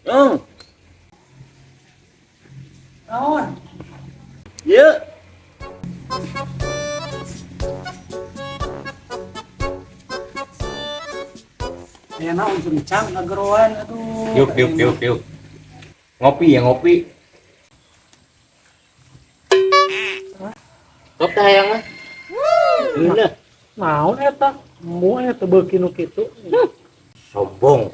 Eng, Naon? ieu. Ya naon cencang kageroan aduh. Yuk. Ngopi ya ngopi. Sok teh hayang mah. Beuneuh, Naon eta? Moe eta beuki nu kitu. sombong.